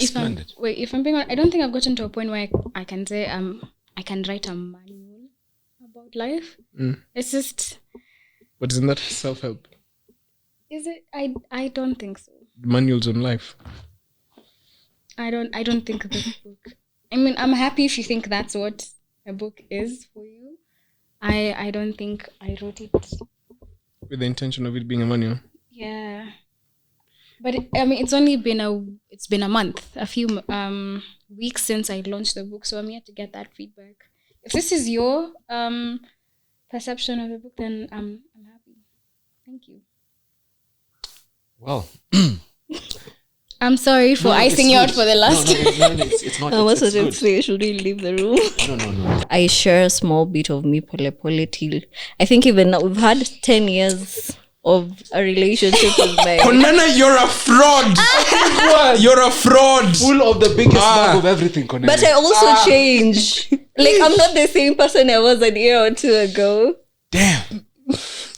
If I'm being honest, I don't think I've gotten to a point where I can say I can write a manual about life. It's just. But isn't that self-help? Is it? I don't think so. Manuals on life. I don't think this book. I mean, I'm happy if you think that's what a book is for you. I don't think I wrote it with the intention of it being a manual. Yeah, but it's only been a month, a few weeks since I launched the book, so I'm yet to get that feedback. If this is your perception of the book, then I'm happy. Thank you. Well, I'm sorry for icing you out for the last. No, it's not. I was going to say, should we leave the room? No. I share a small bit of me, pole till. I think even now we've had 10 years of a relationship with my. Konene, you're a fraud. You're a fraud. Full of the biggest bag of everything, Konene. But I also change. Like, I'm not the same person I was a year or two ago. Damn.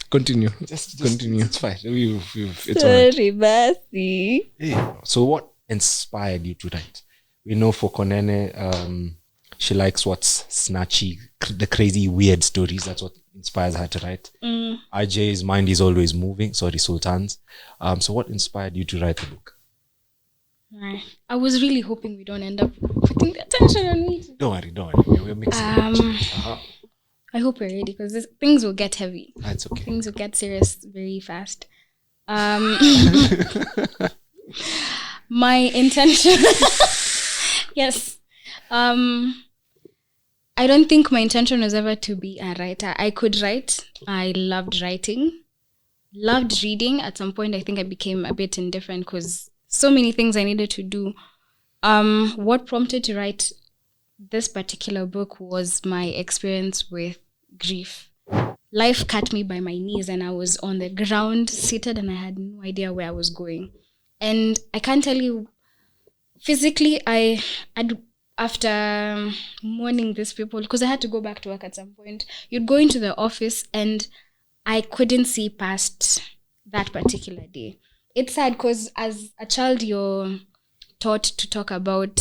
Continue. Just continue. It's fine. It's Sorry, Basi. Hey, so what inspired you to write? We know for Konene, she likes what's snatchy, the crazy, weird stories. That's what inspires her to write. IJ's mind is always moving. Sorry, Sultan's. So what inspired you to write the book? I was really hoping we don't end up putting the attention on me. Don't worry. We're mixing. I hope you're ready because things will get heavy. That's okay. Things will get serious very fast. My intention... yes. I don't think my intention was ever to be a writer. I could write. I loved writing. Loved reading. At some point, I think I became a bit indifferent because so many things I needed to do. What prompted to write this particular book was my experience with grief. Life cut me by my knees and I was on the ground seated and I had no idea where I was going. And I can't tell you, physically, after mourning these people, because I had to go back to work at some point, you'd go into the office and I couldn't see past that particular day. It's sad because as a child, you're taught to talk about...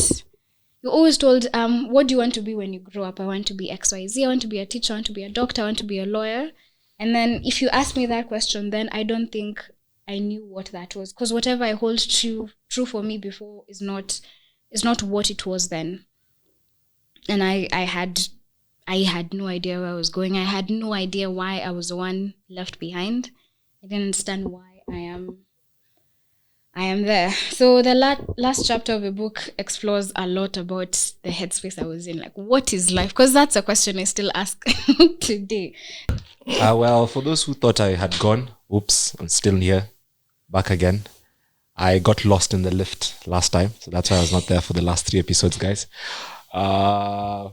You're always told, what do you want to be when you grow up? I want to be XYZ, I want to be a teacher, I want to be a doctor, I want to be a lawyer. And then if you ask me that question, then I don't think I knew what that was. Because whatever I hold true for me before is not what it was then. And I had no idea where I was going. I had no idea why I was the one left behind. I didn't understand why I am there. So the last chapter of the book explores a lot about the headspace I was in. Like, what is life? Because that's a question I still ask today. Well, for those who thought I had gone, oops, I'm still here, back again. I got lost in the lift last time, so that's why I was not there for the last 3 episodes, guys. So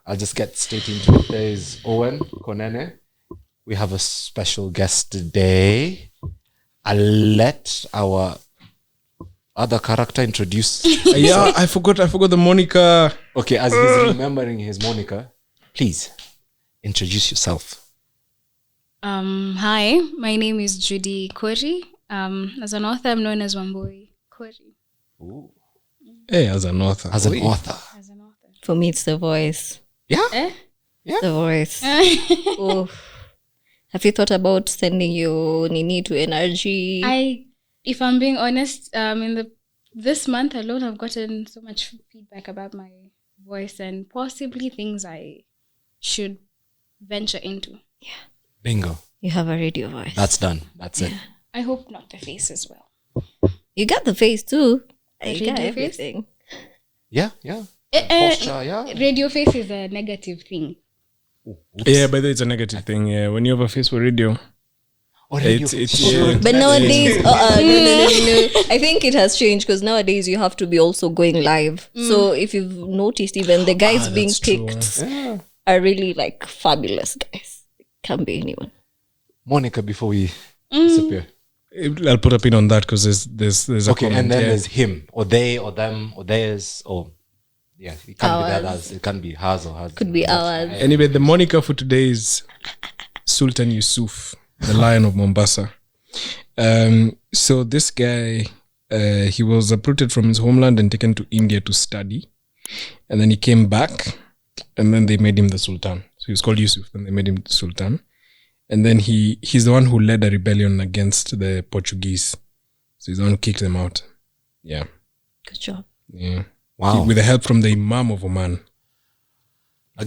I'll just get straight into it. There is Owen Konene. We have a special guest today. I'll let our other character introduce. Yeah, I forgot the moniker. Okay, as he's remembering his moniker, please introduce yourself. Hi, my name is Judy Kori. As an author, I'm known as Wambui Kori. Ooh. Hey, as an author. As an author. For me, it's the voice. Yeah? Yeah. The voice. Oh. Have you thought about sending your Nini to NRG? If I'm being honest, this month alone, I've gotten so much feedback about my voice and possibly things I should venture into. Yeah. Bingo. You have a radio voice. That's done. That's it. I hope not the face as well. You got the face too. You got Radio everything. Yeah. Posture, yeah. Radio face is a negative thing. Oops. Yeah, but it's a negative thing. Yeah, when you have a face for radio. It's but nowadays, no. I think it has changed because nowadays you have to be also going live. So if you've noticed, even the guys being picked are really like fabulous guys. It can't be anyone. Monica, before we disappear. I'll put a pin on that because there's a okay, comment, and then there's him or they or them or theirs or yeah, it can't be that. It can be hers or hers. Could be ours. Anyway, the moniker for today is Sultan Yusuf, the Lion of Mombasa. So this guy he was uprooted from his homeland and taken to India to study. And then he came back, and then they made him the Sultan. So he was called Yusuf, and they made him the Sultan. And then he's the one who led a rebellion against the Portuguese. So he's the one who kicked them out. Yeah. Good job. Yeah. Wow. With the help from the Imam of Oman.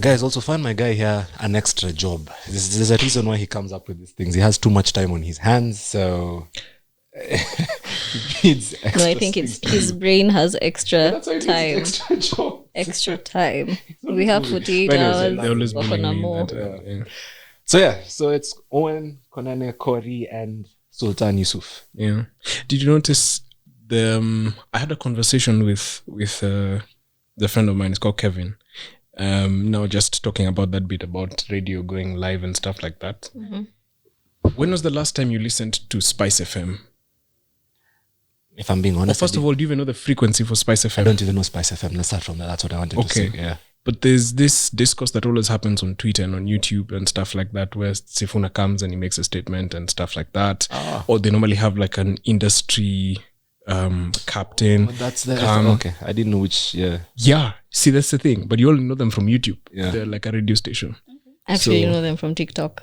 Guys, also find my guy here an extra job. There's a reason why he comes up with these things. He has too much time on his hands, so he needs extra. No, I think it's his brain has extra That's why he needs time. extra job. Extra time. We have 48 But anyways, hours. They always work bully on a me more. that, yeah. So it's Owen, Konane, Kori, and Sultan Yusuf. Yeah. Did you notice I had a conversation with the friend of mine. It's called Kevin. Now just talking about that bit about radio going live and stuff like that. Mm-hmm. When was the last time you listened to Spice FM? If I'm being honest, First of all, do you even know the frequency for Spice I FM? don't even know Spice FM. Let's start from that. That's what I wanted to say. Yeah. But there's this discourse that always happens on Twitter and on YouTube and stuff like that, where Sifuna comes and he makes a statement and stuff like that. Or they normally have like an industry captain. That's the come. okay. I didn't know which. Yeah. Yeah. See, that's the thing. But you only know them from YouTube. Yeah. They're like a radio station. Actually, So- you know them from TikTok.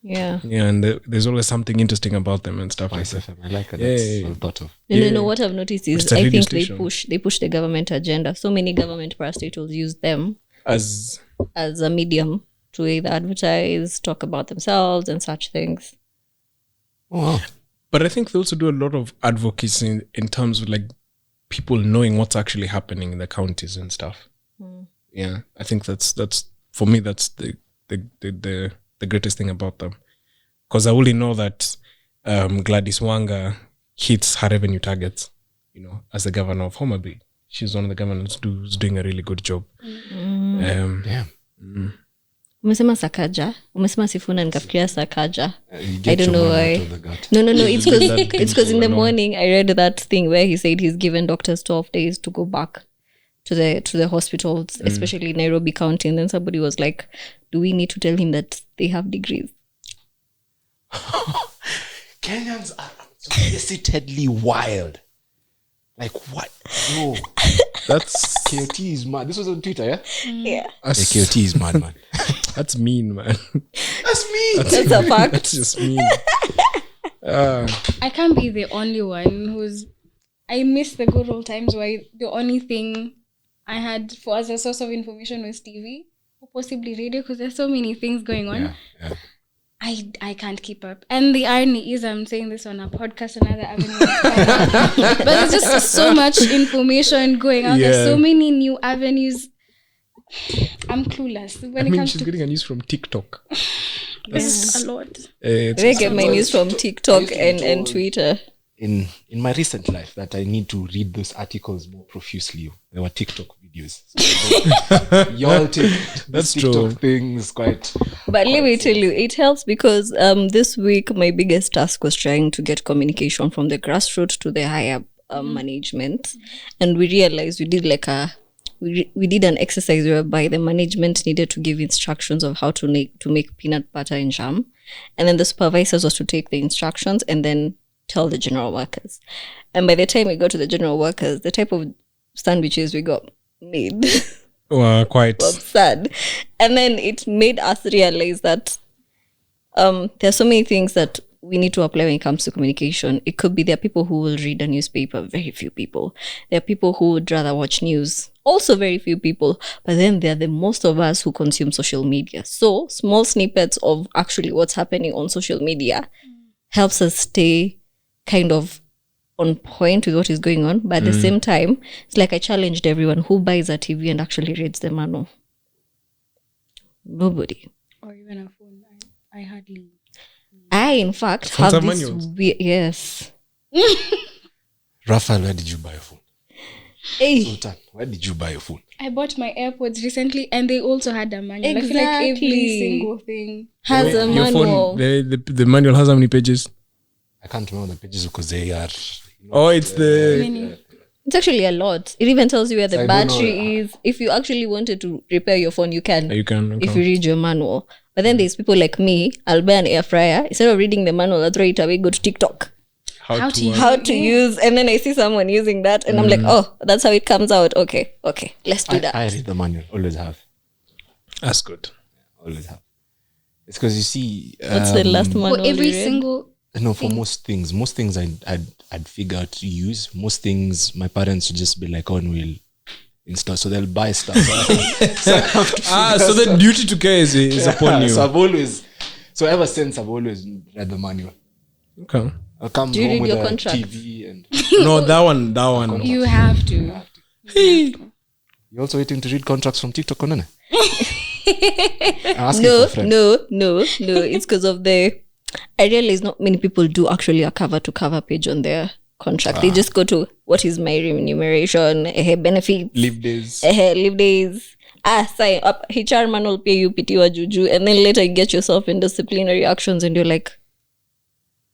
Yeah. Yeah, and there's always something interesting about them and stuff like Spice that. FM. I like it. Yeah, That's yeah, yeah. well thought of. No. What I've noticed is It's a I radio think station. they push the government agenda. So many government parastatals use them As as a medium to either advertise, talk about themselves, and such things. Oh, wow. But I think they also do a lot of advocacy in terms of like people knowing what's actually happening in the counties and stuff. Yeah, I think that's for me that's the greatest thing about them, because I only know that Gladys Wanga hits her revenue targets. You know, as the governor of Homa Bay, she's one of the governors who's doing a really good job. Damn. Umesema Sakaja, umesema Sifuna nikafikiria Sakaja. You get I don't your know man why. out of the gut. No. It's because That it's because in the no. morning I read that thing where he said he's given doctors 12 days to go back to the hospitals, especially in Nairobi County. And then somebody was like, "Do we need to tell him that they have degrees?" Kenyans are solicitedly wild. Like what? No. That's KOT is mad. This was on Twitter, yeah? Yeah, that's, KOT is mad, man. that's mean, man. That's me. that's a fact. That's just mean. I can't be the only one who's. I miss the good old times where the only thing I had for as a source of information was TV or possibly radio, because there's so many things going on. Yeah. I can't keep up. And the irony is I'm saying this on a podcast, another avenue. But there's just so much information going out. There's Yeah. so many new avenues. I'm clueless when I it mean, comes she's to getting a news from TikTok. there's a lot. It's- I get my news from TikTok used to be and told- Twitter. In my recent life that I need to read those articles more profusely. There were TikTok videos. So y'all take That's these TikTok true. things quite. But let me tell you, it helps because this week my biggest task was trying to get communication from the grassroots to the higher management, and we realized we did like we did an exercise whereby the management needed to give instructions of how to make peanut butter and jam, and then the supervisors was to take the instructions and then tell the general workers. And by the time we got to the general workers, the type of sandwiches we got made quite. was sad. And then it made us realize that there are so many things that we need to apply when it comes to communication. It could be there are people who will read a newspaper, very few people. There are people who would rather watch news, also very few people. But then there are the most of us who consume social media. So small snippets of actually what's happening on social media helps us stay kind of on point with what is going on. But at the same time, it's like I challenged everyone who buys a TV and actually reads the manual. Nobody. Or even a phone. I hardly. I, in fact, Phones have have this manuals? yes. Raphael, where did you buy a phone? Hey, Sultan, where did you buy a phone? I bought my AirPods recently and they also had a manual. I feel like every Exactly. single thing. has a Your manual. phone, the manual has how many pages? I can't remember the pages because they are. Oh, it's the. Many. It's actually a lot. It even tells you where the I don't know. battery is. If you actually wanted to repair your phone, you can. You can. If you read your manual. But then there's people like me, I'll buy an air fryer. Instead of reading the manual, I'll throw it away, go to TikTok. How to use- how to use, and then I see someone using that, and I'm like, oh, that's how it comes out. Okay, let's do that. I read the manual. Always have. That's good. Always have. It's because you see. What's the last one? For every single. No, for most things I'd figure out to use. Most things my parents would just be like, "Oh, we'll install." So they'll buy stuff. So the duty to care is upon you. So ever since I've always read the manual. Okay. I'll come Do you home read with your a contract? TV and No, that one. You have to. you're also waiting to read contracts from TikTok, Konene? No. It's because of I realize not many people do actually a cover to cover page on their contract. They just go to what is my remuneration, benefits, Leave days. leave days. Sign up. HR man will pay you PT wa juju, and then later you get yourself in disciplinary actions, and you're like,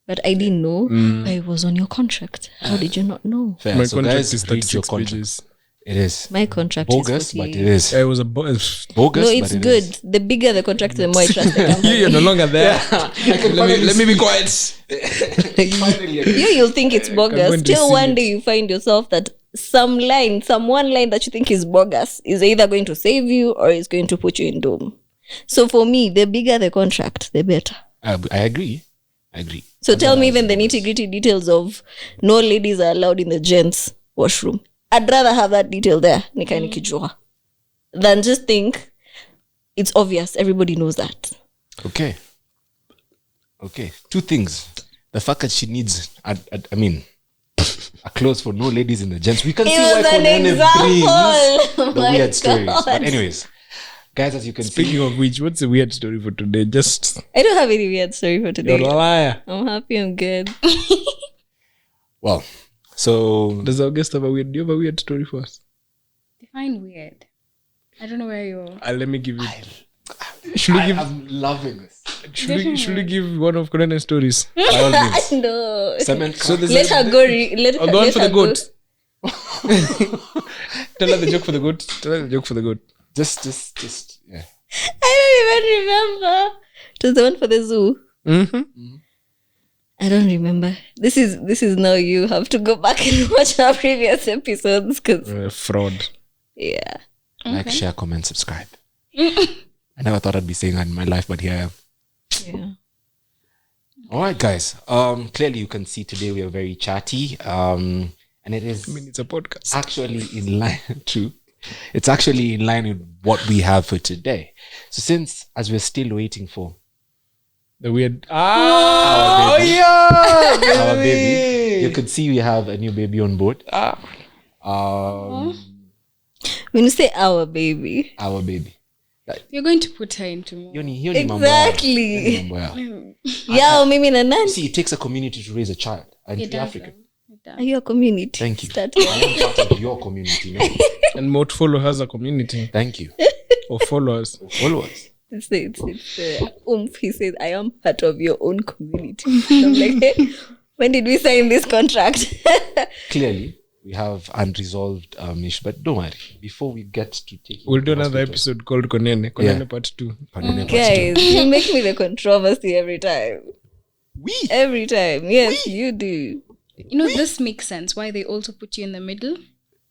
but I didn't know I was on your contract. How did you not know? Fair. My So contract guys, is read your 36 contract. pages. It is My contract bogus, is but 40. it is It was a bogus. bogus. No, it's but it good. is. The bigger the contract, the more I trust the company. You're no longer there. let me be quiet. You'll think it's Can bogus. go and Till receive one it. day you find yourself that some one line that you think is bogus is either going to save you or is going to put you in doom. So for me, the bigger the contract, the better. I agree. So tell me even the nitty-gritty details of no ladies are allowed in the gents washroom. I'd rather have that detail there, nikijua, than just think it's obvious. Everybody knows that. Okay. Two things. The fact that she needs, a clothes for no ladies in the gents. We can see why It was an Konene example. brings the My weird stories. God. But anyways, guys, as you can see, Speaking of which, what's the weird story for today? Just I don't have any weird story for you're today. a liar. I'm happy. I'm good. well, so Does our guest have a weird? Do you have a weird story for us? Define weird. I don't know where you're. Let me give you. Should we give? I'm loving this. Should we give one of Korena's stories? By all means. No. Cement. So there's Let her go. Let I'll her, go on let for her the go. goat. Tell her the joke for the goat. Tell her the joke for the goat. Just yeah. I don't even remember. It was the one for the zoo. Mm-hmm. I don't remember. This is now you have to go back and watch our previous episodes because Fraud. yeah. Like, share, comment, subscribe. I never thought I'd be saying that in my life, but here I am. Yeah. All right, guys. Clearly you can see today we are very chatty. And it is I mean, it's a podcast. actually in line true. It's actually in line with what we have for today. So since as we're still waiting for The weird. our baby, yeah, our baby, you could see we have a new baby on board. When you say our baby, Our baby. You're going to put her into more. Yoni mambo yao. exactly. Yoni mambo yao. Yeah, mimi na nani? See, it takes a community to raise a child. And It be does. African. It does. Are you a community? Thank you. Start. I am part of your community. No? And Mot Follow has a community Thank you. of followers. Followers. It's he says, I am part of your own community. I'm like, hey, when did we sign this contract? Clearly, we have unresolved issue. But don't worry. Before we get to take We'll do another episode called Konene. Konene Part 2. Guys, you make me the controversy every time. We Every time. Yes, you do. You know, this makes sense why they also put you in the middle.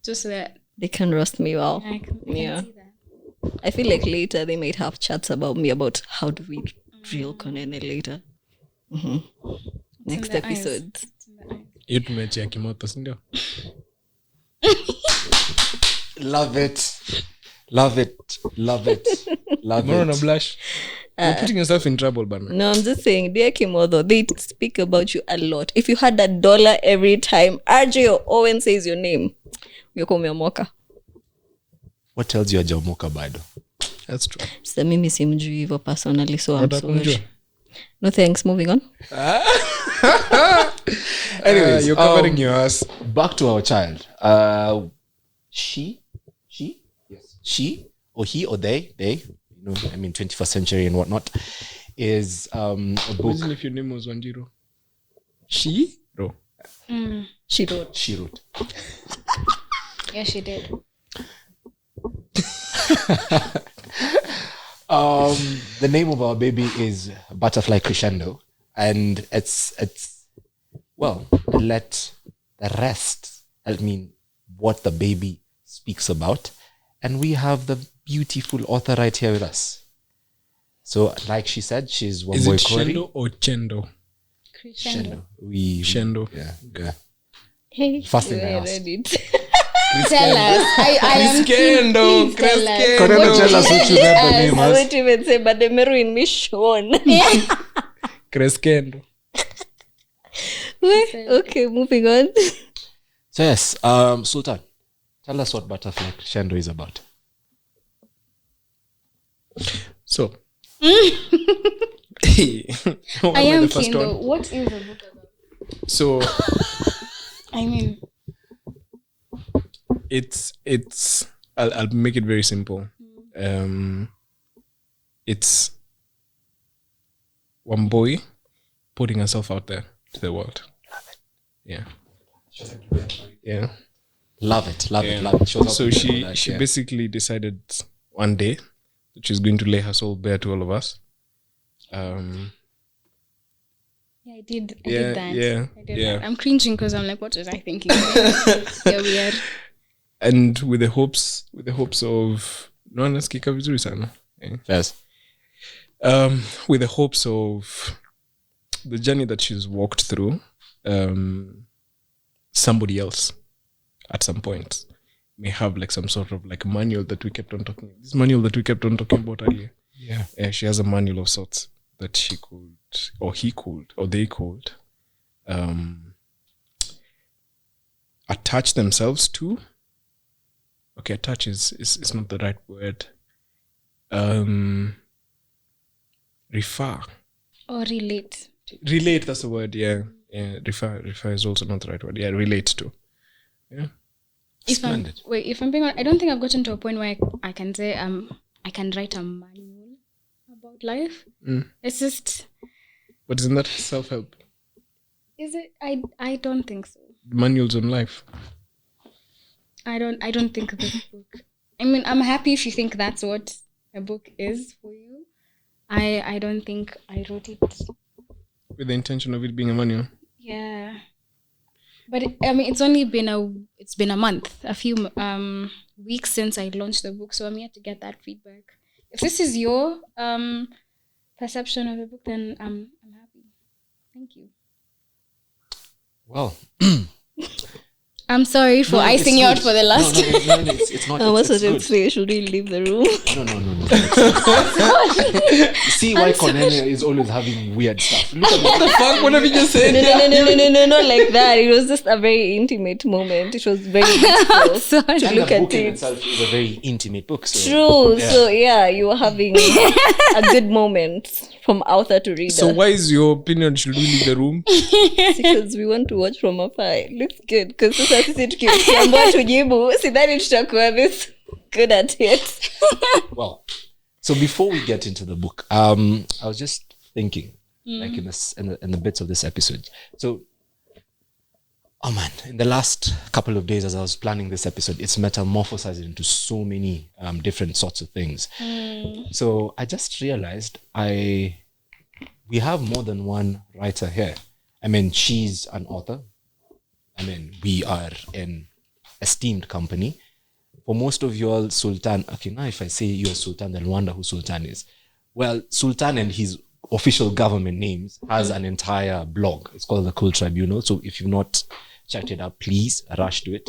Just so that They can roast me well. I can Yeah. see that. I feel like later they might have chats about me about how do we drill Konene later. Next the eyes. episode. It's in the eyes. Hiyo tumeachia kimoto, si ndio? love it. Love it. Love it. Love Mbona una it. blush? You're putting yourself in trouble, bana. No, I'm just saying, dear Kimodo, they speak about you a lot. If you had $1 every time RJ or Owen says your name, yoko umeomoka. What tells you a Jamoka bado? That's true. Sasa mimi simjui hivyo personally, so I'm Unataka kumjua? sorry. No thanks, moving on. Anyways, you're covering your ass. Back to our child. She, yes, she or he or they, you know, I mean, 21st century and whatnot, is a book. Imagine if your name was Wanjiru. She? No. She wrote. She wrote. Yeah, she did. The name of our baby is Butterfly Crescendo, and it's well, let the rest, I mean, what the baby speaks about. And we have the beautiful author right here with us. So, like she said, she's one Is boy it Corey. Shendo or Chendo? Crescendo. Shendo. Yeah. Hey, First thing you I read asked. it. Tell us. I am keen. Crescendo, Please tell us. Crescendo. Corey, What tell us what you read the name I as. won't even say, but the mirror in me shone. Crescendo. Okay, moving on. So yes, Sultan, tell us what Butterfly Crescendo is about. So. I am keen though. What is the book about? So I mean, it's I'll make it very simple. It's one boy putting herself out there to the world. Yeah. Love it. So she basically decided one day that she's going to lay her soul bare to all of us. yeah, I did that. I did yeah. that. I'm cringing because I'm like, what was I thinking? Yeah, weird. And with the hopes of no nasikika vizuri sana. Yes. With the hopes of the journey that she's walked through, somebody else at some point may have like some sort of like manual that we kept on talking about earlier. Yeah, she has a manual of sorts that she could, or he could, or they could attach themselves to. Okay, attach is not the right word. Refer. Or relate. Relate, that's the word, yeah. Refer is also not the right word. Yeah, relate to. Yeah. If I'm being honest, I don't think I've gotten to a point where I can say I can write a manual about life. It's just. But isn't that self-help? Is it? I don't think so. Manuals on life. I don't think this book. I mean, I'm happy if you think that's what a book is for you. I don't think I wrote it with the intention of it being a manual. Yeah, but it's only been a month, a few weeks since I launched the book, so I'm here to get that feedback. If this is your perception of the book, then I'm happy. Thank you. Well. I'm sorry for icing you out for the last. No, it's not. I was it's going to good. say, should we leave the room? No. See why Konene is always having weird stuff. Look at what the fuck? What have you just said? No, not like that. It was just a very intimate moment. It was very beautiful to And look the at book in it. itself is a very intimate book. So, True. yeah. So yeah, you were having a good moment from author to reader. So why is your opinion? Should we leave the room? Because we want to watch from afar. It looks good. Because sasa sisi tukiambiwa tujibu, sidhani tutakuwa this good at it. Well, so before we get into the book, I was just thinking, like in the bits of this episode. So, oh man, in the last couple of days as I was planning this episode, it's metamorphosized into so many different sorts of things. So I just realized we have more than one writer here. I mean, she's an author. I mean, we are an esteemed company. For most of you all, Sultan, okay, now if I say you're Sultan, they'll wonder who Sultan is. Well, Sultan and his official government names has an entire blog. It's called The Cool Tribunal. So if you've not checked it out, please rush to it.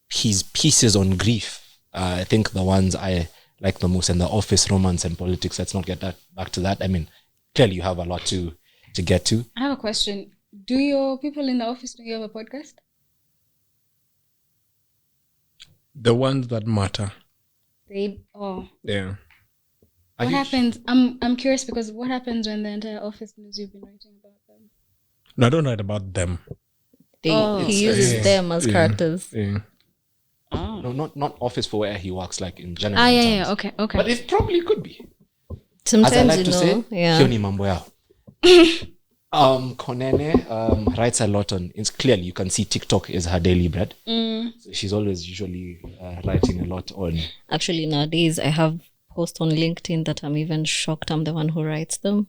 His pieces on grief, I think the ones I like the most, and The Office, Romance and Politics. Let's not get back to that. I mean, clearly you have a lot to get to. I have a question. Do your people in the office know you have a podcast? The ones that matter. Yeah. Are What you- happens? I'm curious because what happens when the entire office knows you've been writing about them? No, I don't write about them. He uses them as characters. Yeah. No, not Office for where he works, like in general. Yeah. terms. Okay. But it probably could be. Sometimes, As I like to say, yeah. hiyo ni mambo yao. Konene writes a lot on. It's clearly you can see TikTok is her daily bread. So she's always usually writing a lot on. Actually, nowadays I have posts on LinkedIn that I'm even shocked I'm the one who writes them.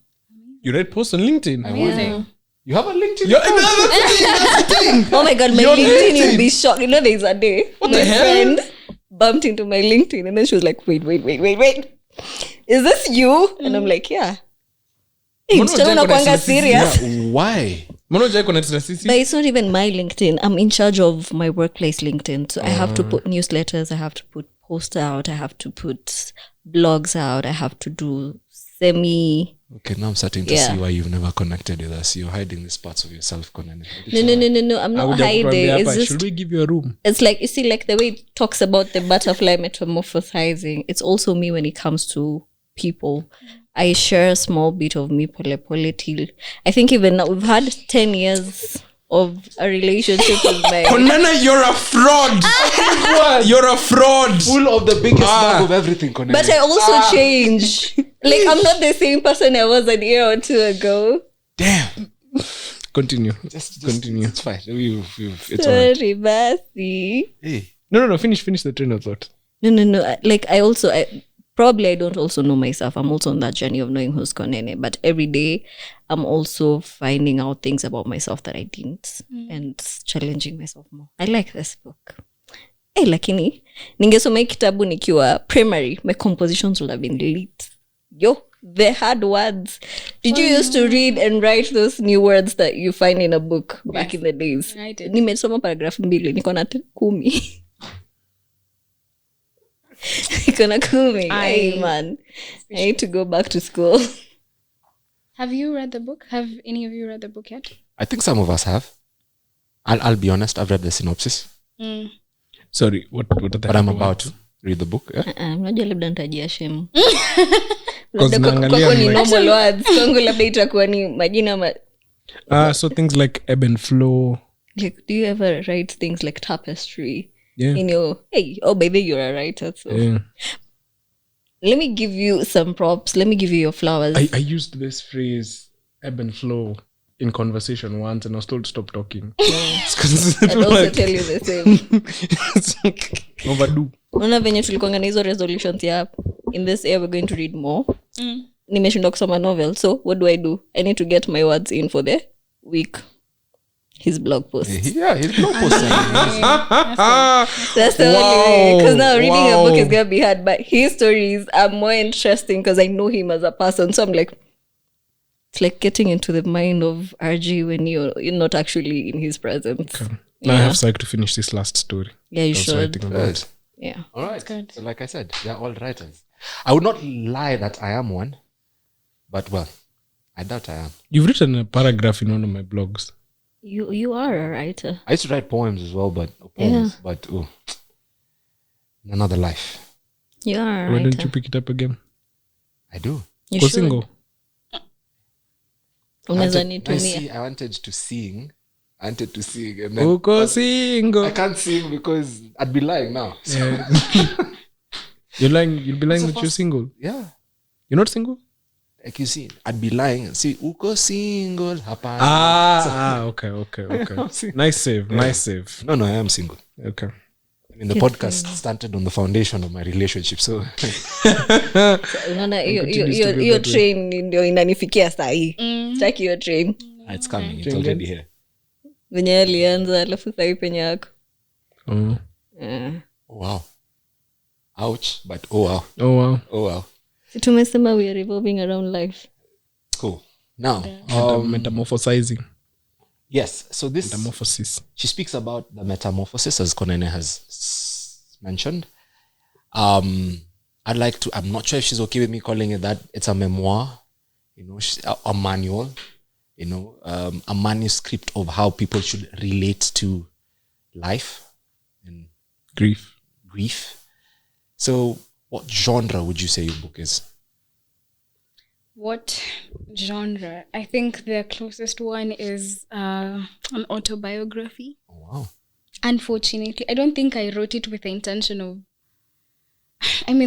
You write posts on LinkedIn? Amazing. You have a LinkedIn Yeah, account? that's the thing. Oh my god, my Your LinkedIn will LinkedIn. be shocked. You know, there's a day my the hell? friend bumped into my LinkedIn and then she was like, wait. Is this you? And I'm like, yeah. Hey, Mbona msichana hujai unakuanga connect na sisi? serious. Yeah, why? Mbona hujai connect na sisi? But it's not even my LinkedIn. I'm in charge of my workplace LinkedIn. So I have to put newsletters. I have to put posts out. I have to put blogs out. I have to do semi. Okay, now I'm starting to Yeah. see why you've never connected with us. You're hiding these parts of yourself, Konene. No. I'm not hiding. It's Should just, we give you a room? it's like, you see, like the way it talks about the butterfly metamorphosizing. It's also me when it comes to people. I share a small bit of me pole till. I think even now we've had 10 years of a relationship with my... Konene, you're a fraud. You're a fraud. Full of the biggest bag of everything, Konene. But I also change. Like, I'm not the same person I was a year or two ago. Damn. Continue. Just Continue. It's fine. It's all right. Sorry, Basi. Hey. No. Finish the train of thought. No. Like, I probably I don't also know myself. I'm also on that journey of knowing who's Konene. But every day, I'm also finding out things about myself that I didn't and challenging myself more. I like this book. Hey, lakini, ningesoma hii kitabu nikiwa primary, my compositions would have been lit. Yo, the hard words. Did you used to read and write those new words that you find in a book back in the days? I did. Nimesoma paragraph 2, niko na 10. Niko na 10. Hey, man. I need to go back to school. Have you read the book? Have any of you read the book yet? I think some of us have. I'll be honest, I've read the synopsis. Sorry, what are the But I'm about to read the book. Yeah? Unajua labda nitajia shame. 'Cause Labda naangalia kwako ni like- normal words. Kwangu labda itakuwa ni majina so things like ebb and flow. like, do you ever write things like tapestry Yeah. in your by the way you're a writer, so Yeah. let me give you some props, let me give you your flowers. I used this phrase ebb and flow in conversation once and I was told to stop talking. It's 'cause I'd also like, tell you the same. it's overdue. Unaona venye tulikuanga na hizo resolutions ya in this year we're going to read more. Nimeshindwa kusoma novel, so what do? I need to get my words in for the week. His blog post. Yeah, his blog post. That's the only way. Because now reading a book is Wow. gonna be hard. But his stories are more interesting because I know him as a person. So I'm like, it's like getting into the mind of RG when you're not actually in his presence. Now I have psych to finish this last story. Yeah, you I was should. writing about. Good. Yeah. All right. good. So like I said, they're all writers. I would not lie that I am one. But well, I doubt I am. You've written a paragraph in one of my blogs. You are a writer. I used to write poems as well, but another life. You are a Why don't writer. you pick it up again? I do. You Go should. single. Unaweza I nitumia. wanted to sing. And then Uko single. I can't sing because I'd be lying now. So, Yeah. You'll be lying that you're single. yeah. You're not single? Like you see, I'd be lying and say, uko single, hapana. Okay. See. Nice save. No, I am single. Okay. I mean, the podcast started on the foundation of my relationship. So, Unaona continues to be hiyo that way. train ndio inanifikia saa hii. Sitaki hiyo train. it's coming. It's already here. Venye alianza alafu saa hii penye yako. Oh. Oh, wow. Ouch. But oh, wow. Oh wow. Oh, wow. Si tumesema we are revolving around life. Cool. Now, Metamorphosizing. yes. So this, Metamorphosis. she speaks about the metamorphosis, as Konene has mentioned. I'd like to, I'm not sure if she's okay with me calling it that. It's a memoir, a manual, a manuscript of how people should relate to life and grief. So what genre would you say your book is? What genre? I think the closest one is an autobiography. Oh, wow. Unfortunately, I don't think I wrote it with the intention of...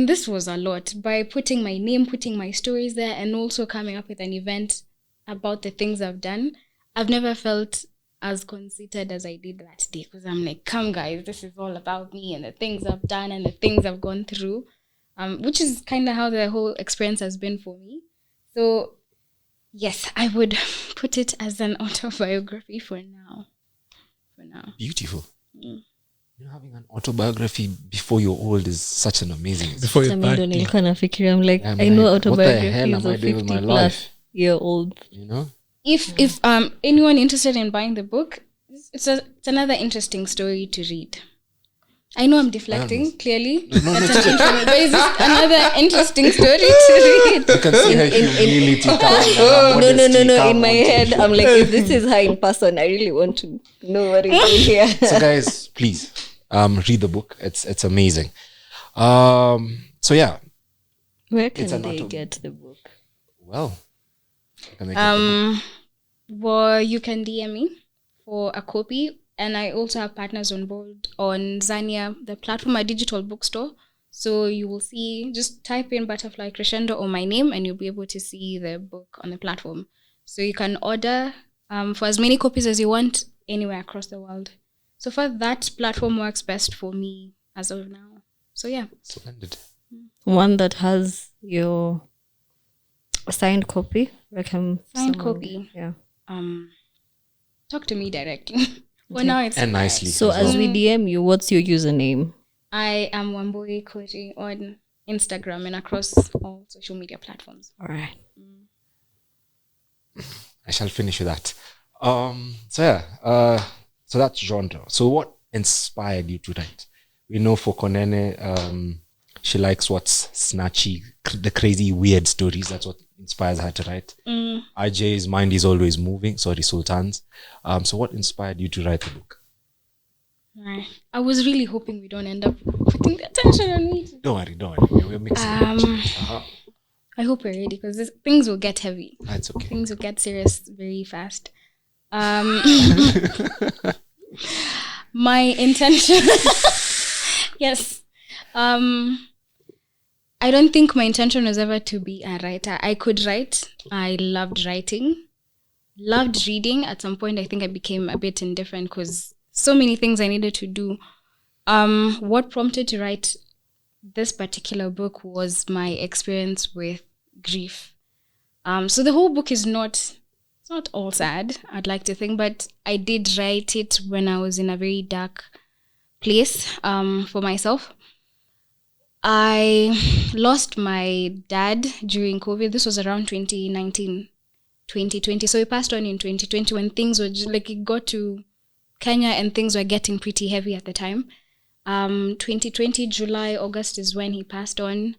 this was a lot. By putting my name, putting my stories there, and also coming up with an event about the things I've done, I've never felt as conceited as I did that day. Because I'm like, come guys, this is all about me and the things I've done and the things I've gone through. Which is kind of how the whole experience has been for me. So Yes, I would put it as an autobiography for now. Beautiful. Having an autobiography before you're old is such an amazing. Before you're I mean, 30. nilikuwa nafikiria, I'm like, Yeah, I know what the hell autobiographies am I of doing with 50 my plus life? year old. You know? If anyone interested in buying the book, it's another interesting story to read. I know I'm deflecting, clearly. No, But it's okay. it's another interesting story to read. You can see her humility down. No. In my head, I'm like, if this is her in person, I really want to know what is in here. So guys, please read the book. It's amazing. So yeah. Where It's can an they auto- get the book? Well, can they get the book? Well, you can DM me for a copy. And I also have partners on board on Zania, the platform, a digital bookstore. So you will see, just type in Butterfly Crescendo or my name and you'll be able to see the book on the platform. So you can order for as many copies as you want anywhere across the world. So far, that platform works best for me as of now. So yeah. Splendid. One that has your signed copy. Signed copy. Yeah. Talk to me directly. Well, now it's And nicely. So as we DM you, what's your username? I am Wambui Kuri on Instagram and across all social media platforms. All right. I shall finish with that. So that's genre. So what inspired you to write? We know for Konene, she likes what's snatchy, the crazy, weird stories. That's what inspires her to write. IJ's mind is always moving. Sorry, Sultan's. So what inspired you to write the book? Right. I was really hoping we don't end up putting the attention on me. Don't worry. We're mixing it. I hope we're ready because things will get heavy. That's okay. Things will get serious very fast. My intention... Yes. I don't think my intention was ever to be a writer. I could write. I loved writing. Loved reading. At some point, I think I became a bit indifferent because so many things I needed to do. What prompted to write this particular book was my experience with grief. So the whole book is it's not all sad, I'd like to think, but I did write it when I was in a very dark place for myself. I lost my dad during COVID. This was around 2019, 2020. So he passed on in 2020 when things were just, like, it got to Kenya and things were getting pretty heavy at the time. 2020, July, August is when he passed on.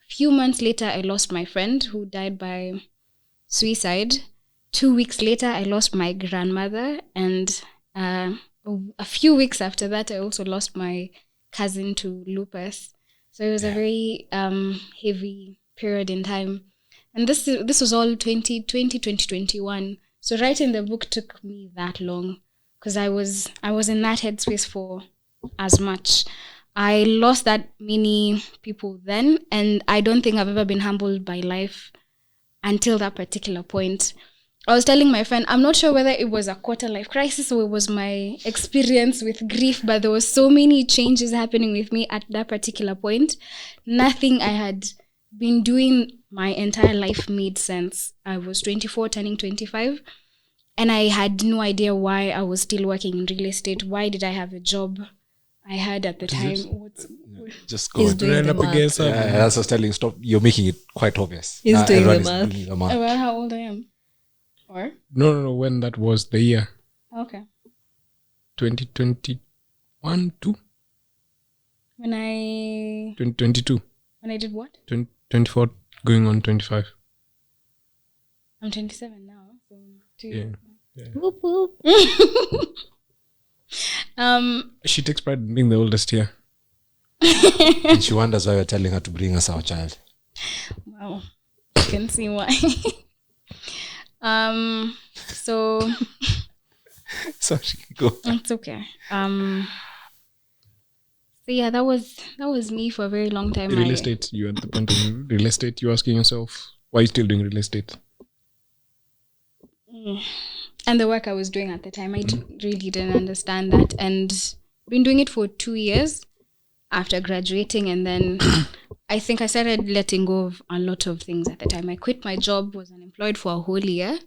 Few months later, I lost my friend who died by suicide. 2 weeks later, I lost my grandmother. And a few weeks after that, I also lost my cousin to lupus. So it was a very heavy period in time. And this was all 2020, 2021. So writing the book took me that long because I was in that headspace for as much. I lost that many people then, and I don't think I've ever been humbled by life until that particular point. I was telling my friend, I'm not sure whether it was a quarter life crisis or it was my experience with grief, but there was so many changes happening with me at that particular point. Nothing I had been doing my entire life made sense. I was 24, turning 25, and I had no idea why I was still working in real estate. Why did I have a job I had at the time? Just go. He's doing the math. That's what I was telling. Stop. You're making it quite obvious. He's doing the everyone is math. doing the math. About how old I am? Or? No. When that was the year. Okay. 2021, 2? When I 2022. When I did what? 24 going on 25. I'm 27 now. So Yeah. Whoop, whoop. She takes pride in being the oldest here. And she wonders why we're telling her to bring us our child. Wow. I can see why. So Sorry, go. it's okay. So yeah, that was me for a very long time. Real estate, you at the point of real estate, you're asking yourself, why are you still doing real estate? And the work I was doing at the time, I really didn't understand that, and been doing it for 2 years after graduating, and then I think I started letting go of a lot of things at the time. I quit my job, was unemployed for a whole year.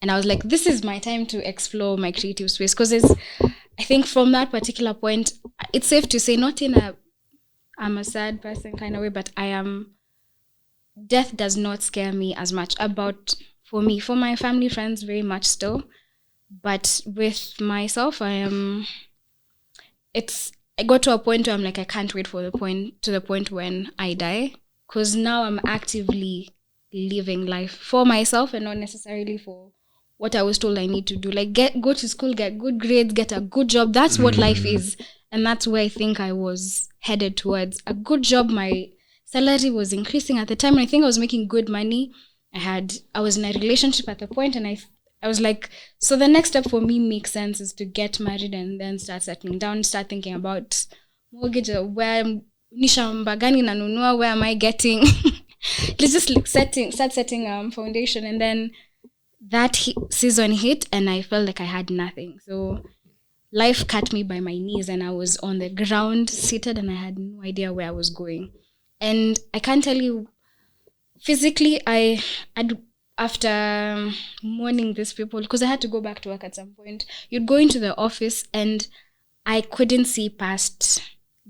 And I was like, this is my time to explore my creative space. Because I think from that particular point, it's safe to say, not in I'm a sad person kind of way, but death does not scare me as much for my family, friends, very much still. But with myself, I got to a point where I'm like, I can't wait to the point when I die. Because now I'm actively living life for myself and not necessarily for what I was told I need to do. Like go to school, get good grades, get a good job. That's what life is. And that's where I think I was headed towards. A good job, my salary was increasing at the time. And I think I was making good money. I was in a relationship at the point, and I was like, so the next step for me makes sense is to get married and then start settling down, start thinking about mortgage, where nishamba gani nanunua, where am I getting? Let's just start setting foundation. And then that season hit, and I felt like I had nothing. So life cut me by my knees, and I was on the ground seated, and I had no idea where I was going. And I can't tell you, physically, after mourning these people, because I had to go back to work at some point, you'd go into the office, and I couldn't see past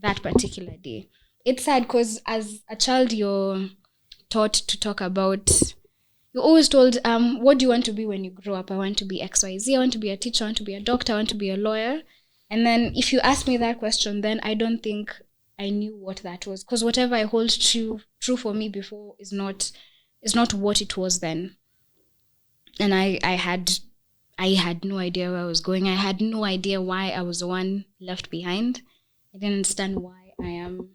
that particular day. It's sad because as a child, you're taught to talk about, you're always told, what do you want to be when you grow up? I want to be XYZ, I want to be a teacher, I want to be a doctor, I want to be a lawyer. And then if you ask me that question, then I don't think I knew what that was. Because whatever I hold true for me before is not what it was then. And I had no idea where I was going. I had no idea why I was the one left behind. I didn't understand why I am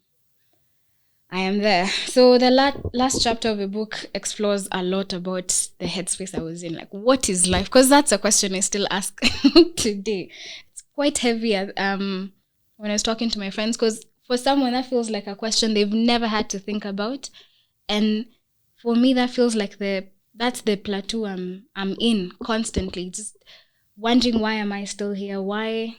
there. So the last chapter of the book explores a lot about the headspace I was in. Like, what is life? Because that's a question I still ask today. It's quite heavy when I was talking to my friends, because for someone that feels like a question they've never had to think about. And for me, that feels like that's the plateau I'm in constantly. Just wondering, why am I still here? Why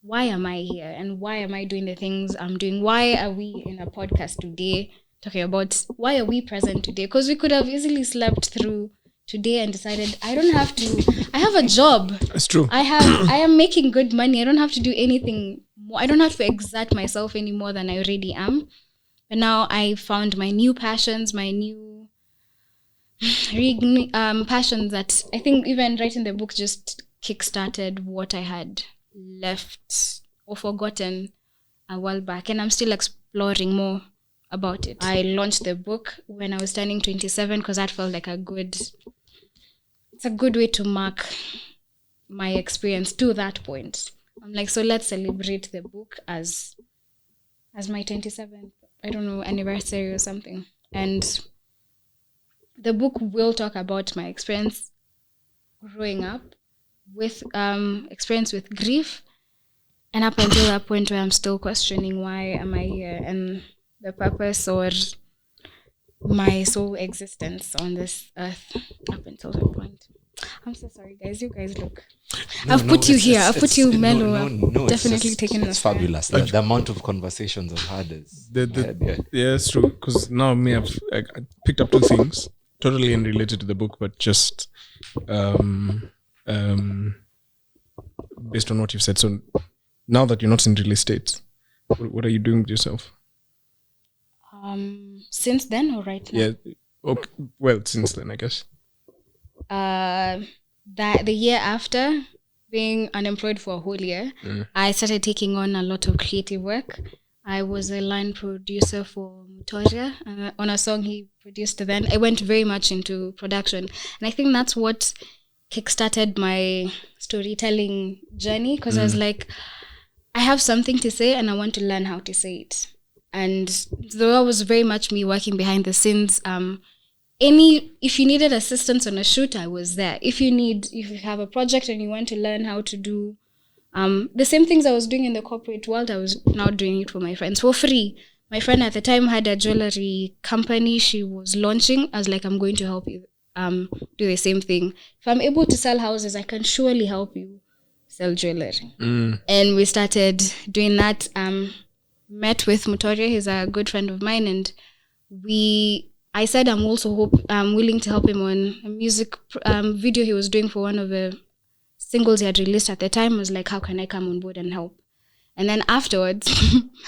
am I here? And why am I doing the things I'm doing? Why are we in a podcast today talking about, why are we present today? Because we could have easily slept through today and decided, I don't have to, I have a job. That's true. I am making good money. I don't have to do anything more. I don't have to exert myself any more than I already am. But now I found my new passions, my new passions that I think even writing the book just kickstarted what I had left or forgotten a while back, and I'm still exploring more about it. I launched the book when I was turning 27 because that felt like it's a good way to mark my experience to that point. I'm like, so let's celebrate the book as my 27th, I don't know, anniversary or something. And the book will talk about my experience growing up with experience with grief, and up until that point where I'm still questioning, why am I here, and the purpose or my sole existence on this earth up until that point. I'm so sorry, guys. You guys look. I've put you here. I've put you mellow. Definitely taken it's fabulous. The amount of conversations I've had is yeah, it's true. Because now I picked up two things totally unrelated to the book, but just based on what you've said. So now that you're not in real estate, what are you doing with yourself? Since then or right now? Yeah. Okay. Well, since then, I guess. That the year after being unemployed for a whole year, I started taking on a lot of creative work. I was a line producer for Mutoria on a song he produced then. I went very much into production, and I think that's what kickstarted my storytelling journey, because I was like, I have something to say and I want to learn how to say it. And though it was very much me working behind the scenes, if you needed assistance on a shoot, I was there. If you have a project and you want to learn how to do the same things I was doing in the corporate world, I was now doing it for my friends for free. My friend at the time had a jewelry company she was launching. I was like, I'm going to help you do the same thing. If I'm able to sell houses, I can surely help you sell jewelry. And we started doing that. Met with Mutoria, he's a good friend of mine, and I said I'm also willing to help him on a music video he was doing for one of the singles he had released at the time. I was like, how can I come on board and help? And then afterwards,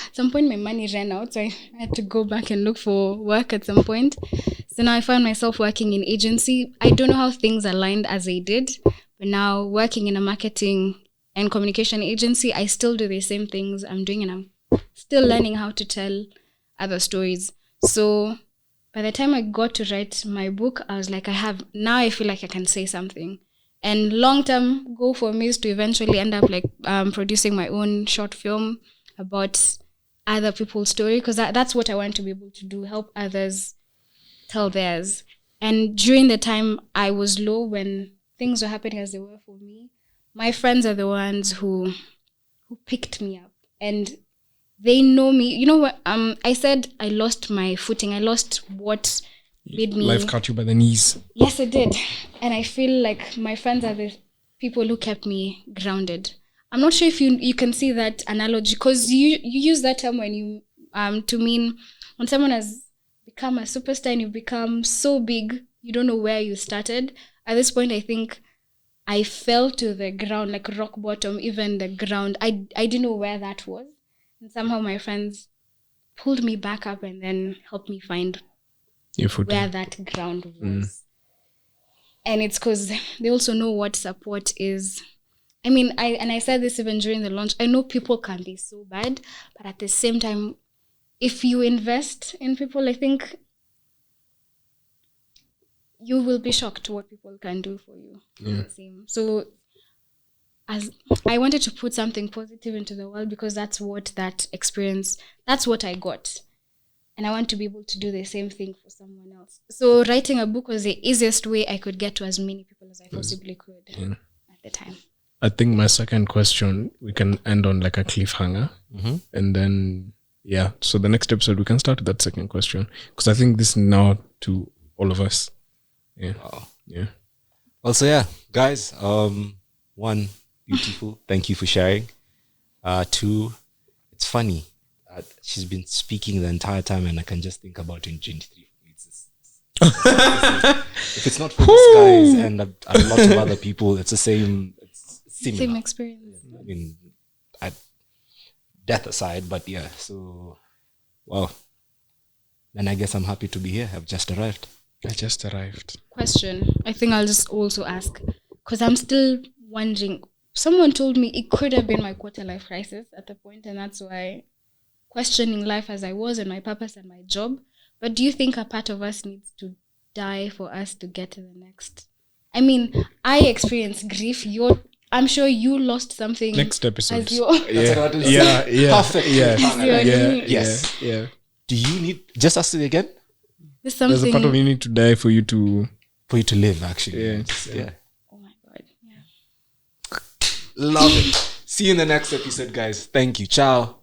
at some point my money ran out, so I had to go back and look for work at some point. So now I found myself working in agency. I don't know how things aligned as they did, but now working in a marketing and communication agency, I still do the same things I'm doing, and I'm still learning how to tell other stories. So by the time I got to write my book, I was like, I feel like I can say something. And long-term goal for me is to eventually end up like producing my own short film about other people's story, because that's what I want to be able to do, help others tell theirs. And during the time I was low, when things were happening as they were for me, my friends are the ones who picked me up, and they know me. You know what? I said I lost my footing. I lost what made me. Life caught you by the knees. Yes, it did. And I feel like my friends are the people who kept me grounded. I'm not sure if you can see that analogy, because you use that term when you to mean when someone has become a superstar and you become so big, you don't know where you started. At this point, I think I fell to the ground, like rock bottom, even the ground. I didn't know where that was. And somehow my friends pulled me back up and then helped me find where that ground was. And it's because they also know what support is. I mean, I said this even during the launch, I know people can be so bad, but at the same time, if you invest in people, I think you will be shocked what people can do for you. Yeah. So as I wanted to put something positive into the world, because that's what I got. And I want to be able to do the same thing for someone else. So writing a book was the easiest way I could get to as many people as I possibly could at the time. I think my second question, we can end on like a cliffhanger. And then, so the next episode, we can start with that second question. Because I think this is now to all of us. Yeah. Wow. Yeah. Also, guys, one, beautiful. Thank you for sharing. Two, it's funny. She's been speaking the entire time, and I can just think about 2023. If it's not for these guys and a lot of other people, it's the same. It's similar. Same experience. I mean, death aside, but yeah. So, wow. And I guess I'm happy to be here. I've just arrived. Question. I think I'll just also ask, because I'm still wondering. Someone told me it could have been my quarter life crisis at the point, and that's why questioning life as I was and my purpose and my job. But do you think a part of us needs to die for us to get to the next? I mean, I experienced grief. I'm sure you lost something. Next episode. Perfect. Yes. Do you need, just ask it again? There's a part of you need to die for you to live, actually. Yeah. Oh my God. Yeah. Love it. See you in the next episode, guys. Thank you. Ciao.